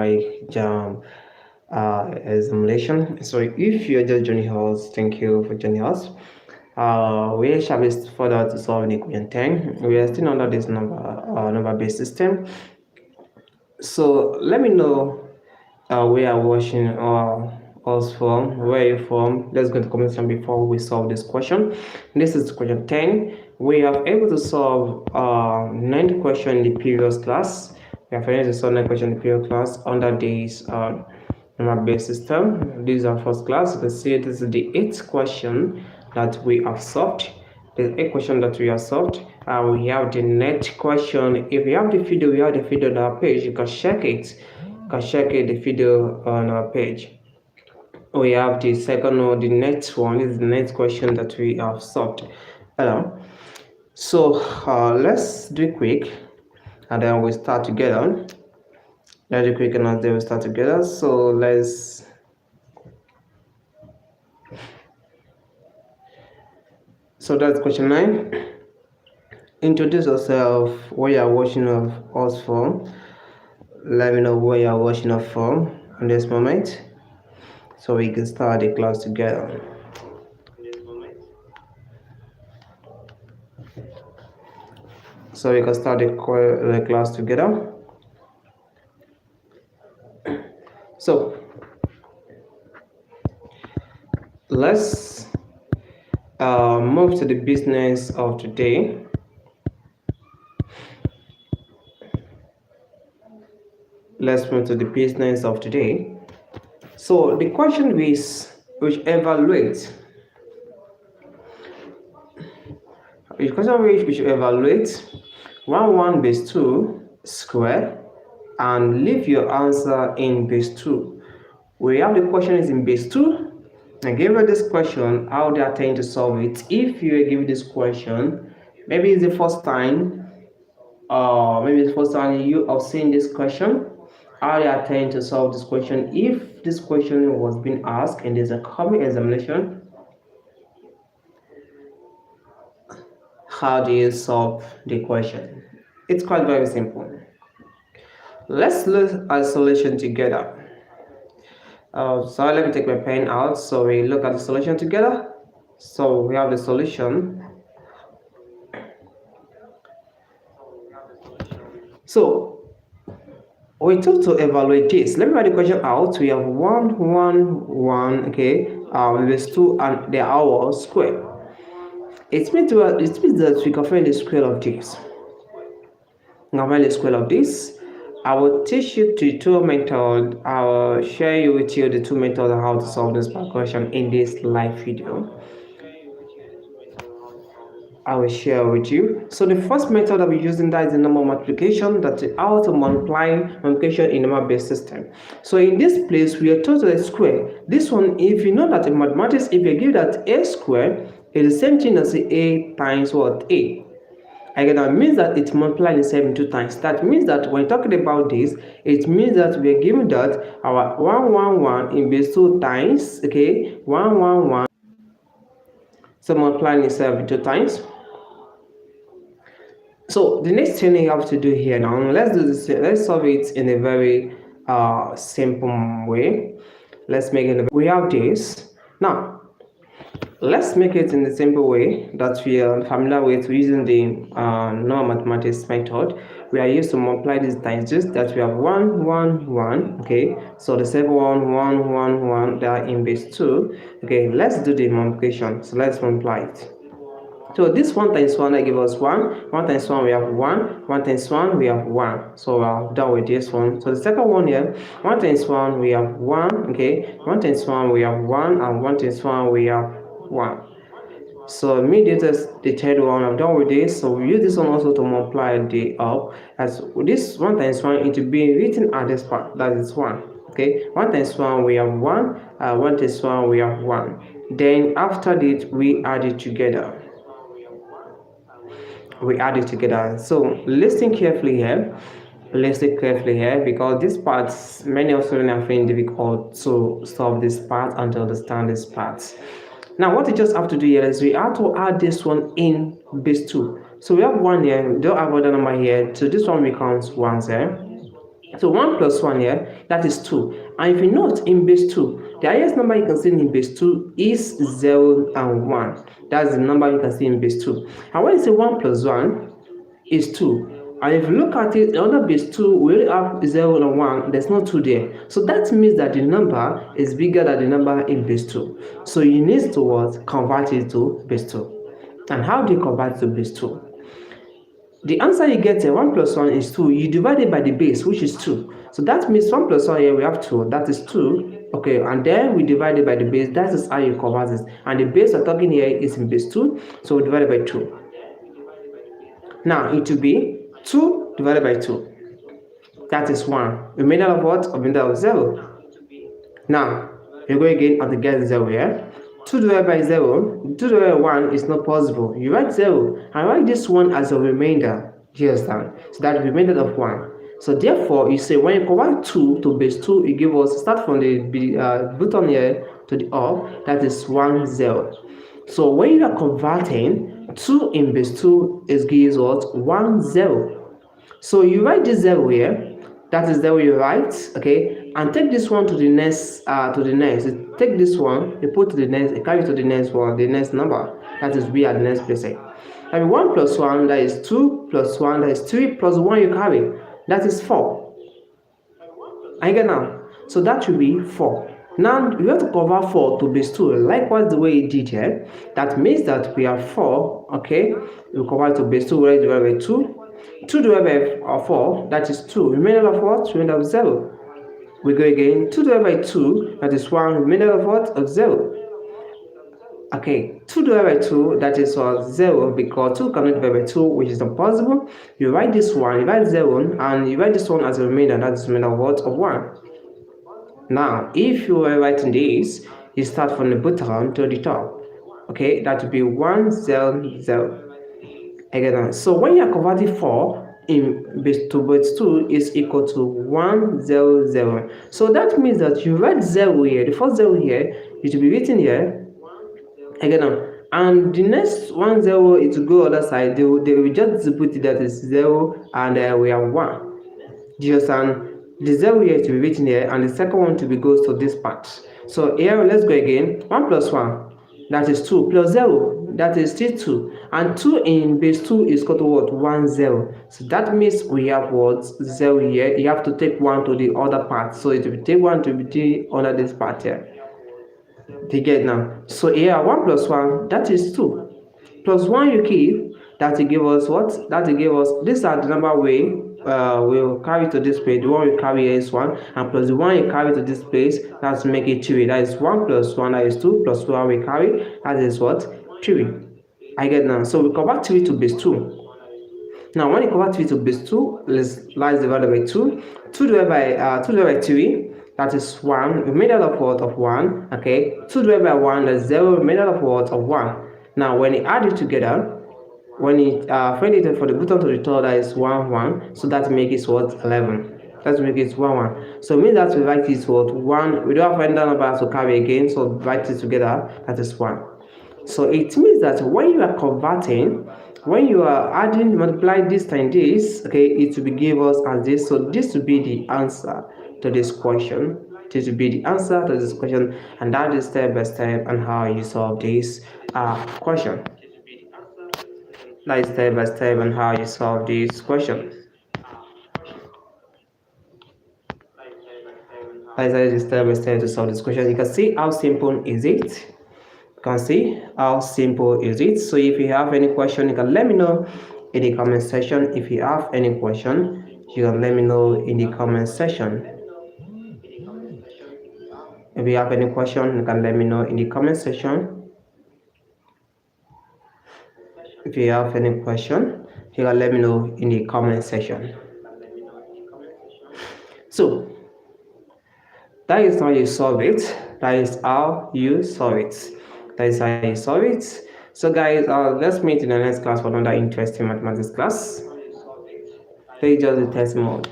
WAEC JAMB examination. So if you're just joining us, thank you for joining us. We shall be further to solve equation 10. We are still under this number-based system. So let me know where you are watching us from, where you're from. Let's go to the comment section before we solve this question. This is question 10. We are able to solve 9 question in the previous class. We have finished to solve 9 question in the previous class under this number-based system. This is our first class. You can see this is the 8th question that we have solved. The 8th question that we have solved. We have the next question. If you have the video, we have the video on our page. You can check it. You can check it, the video on our page. We have the second one, the next one is the next question that we have solved. So let's do it quick, and then we'll start together. Let's do it quick, and then we'll start together. So let's. So that's question 9. Introduce yourself, where you are watching us from. Let me know where you are watching us from in this moment, so we can start the class together. So we can start the class together. So let's move to the business of today. Let's move to the business of today. So the question is, which evaluate 1 base 2 square and leave your answer in base 2. We have the question is in base 2. I gave you this question, how they are trying to solve it. If you are given this question, maybe it's the first time, you have seen this question, how they are trying to solve this question. If this question was being asked and there's a common examination, how do you solve the question? It's quite very simple. Let's look at solution together. So let me take my pen out, so we look at the solution together. So we have the solution. So we took to evaluate this. Let me write the question out. We have 1, 1, 1, okay, base 2 and the hour square. It means that we can find the square of this. Now find the square of this. I will teach you the 2 methods. I will share with you the 2 methods on how to solve this question in this live video. I will share with you. So the first method that we're using, that is the number multiplication, that's how to multiplication in number-based system. So in this place, we are taught to a square. This one, if you know that in mathematics, if you give that a square, it's the same thing as a times what? A. Again, that means that it multiplies itself in 2 times. That means that when talking about this, it means that we are given that our 1, 1, 1 in base 2 times, okay, 1, 1, 1. So multiplying itself in 2 times. So the next thing you have to do here now, let's do this. Let's solve it in a very simple way. Let's make it. We have this now. Let's make it in the simple way that we are familiar with using the normal mathematics method. We are used to multiply these times just that we have 1, 1, 1. Okay, so the second one 1, 1, 1. They are in base 2. Okay, let's do the multiplication. So let's multiply it. So this 1 times 1 that gives us 1. 1 times 1 we have 1. 1 times 1 we have 1. So we are done with this one. So the second one here, 1 times 1 we have 1. Okay, 1 times 1 we have 1, and 1 times 1 we have 1. So immediately the third one, I'm done with this. So we use this one also to multiply the up, as this 1 times 1 into being written at this part, that is 1. Okay, 1 times 1 we have 1, 1 times 1 we have 1. Then after that we add it together. So listen carefully here. Listen carefully here, because this part, many of students are finding difficult to solve this part and to understand this part. Now what you just have to do here is we have to add this one in base 2. So we have 1 here, we don't have other number here, so this one becomes 1 here. So 1 plus 1 here, that is 2. And if you note in base 2, the highest number you can see in base 2 is 0 and 1. That's the number you can see in base 2. And when you say 1 plus 1 is 2, and if you look at it, under base 2, we only have 0 and 1, there's no 2 there. So that means that the number is bigger than the number in base 2. So you need to what? Convert it to base 2. And how do you convert it to base 2? The answer you get here, 1 plus 1 is 2. You divide it by the base, which is 2. So that means 1 plus 1 here, we have 2. That is 2. Okay, and then we divide it by the base. That is how you convert it. And the base we're talking here is in base 2. So we divide it by 2. Now, it will be 2 divided by 2. That is 1. Remainder of what? Remainder of 0. Now, you go again and to get 0 here. 2 divided by 0, 2 divided by 1 is not possible. You write 0 and write this one as a remainder. Do you understand? So that is remainder of 1. So therefore, you say when you convert 2 to base 2, you give us, start from the button here to the up, that is 1, 0. So when you are converting 2 in base 2, it gives what? 1, 0. So you write this 0 here. That is 0 you write, okay, and take this one to the next, You take this one, you put to the next, you carry it to the next one, the next number. That is we at the next place. I mean 1 plus 1, that is 2 plus 1, that is 3 plus 1 you carry, that is 4. I get now. So that should be 4. Now we have to convert 4 to base 2. Likewise, the way it did here, that means that we have 4, okay, we convert to base 2, where it's divided by 2. 2 divided by 4, that is 2. Remainder of what? Remainder of 0. We go again. 2 divided by 2, that is 1. Remainder of what? Of 0. Okay, 2 divided by 2, that is 0, because 2 cannot divide by 2, which is not possible. You write this one, you write 0, and you write this one as a remainder, that is remainder of what? Of 1. Now, if you are writing this, you start from the bottom to the top. Okay, that would be 1, 0, 0. Again, so when you are converting 4 in base 2 is equal to 1, 0, 0. So that means that you write 0 here, the first 0 here, it will be written here. Again, and the next 1, 0 is to go other side. They will just put it that is 0, and we have 1. Do you understand? The 0 here to be written here, and the second one to be goes to this part. So here, let's go again. 1 plus 1, that is 2, plus 0, that is still 2. And 2 in base 2 is equal to what? 1, 0. So that means we have what? 0 here. You have to take 1 to the other part. So it will take 1 to be under this part here. Do you get now? So here, 1 plus 1, that is 2. Plus 1 you keep, that will give us what? That will give us, these are the number we will carry to this place. The one we carry here is 1, and plus the one you carry to this place, that's make it 3. That is 1 plus 1, that is 2, plus 1 we carry, that is what? 3. I get now. So we convert 3 to base 2. Now when you convert 3 to base 2, let's divide by 2. 2 divided by 3, that is 1. Remainder of what? Of 1. Okay. 2 divided by 1, that's 0. Remainder of what? Of 1. Now when you add it together, when you find it for the bottom to the top, that is 1, 1. So that makes it what? 11. Let's make it 1, 1. So it means that we write this what? 1. We don't have any number to carry again, so write it together, that is 1. So it means that when you are converting, when you are adding, multiply this times this, okay, it will give us as this. So this will be the answer to this question. This will be the answer to this question, and that is step by step on how you solve this question. That is step by step on how you solve this question. That is step by step to solve this question. You can see how simple is it. You can see how simple is it. So if you have any question, you can let me know in the comment section. If you have any question, you can let me know in the comment section. If you have any question, you can let me know in the comment section. If you have any question, you can let me know in the comment section. So that is how you solve it. That is how you solve it. That is how you solve it. So guys, let's meet in the next class for another interesting mathematics class. Play just the test mode.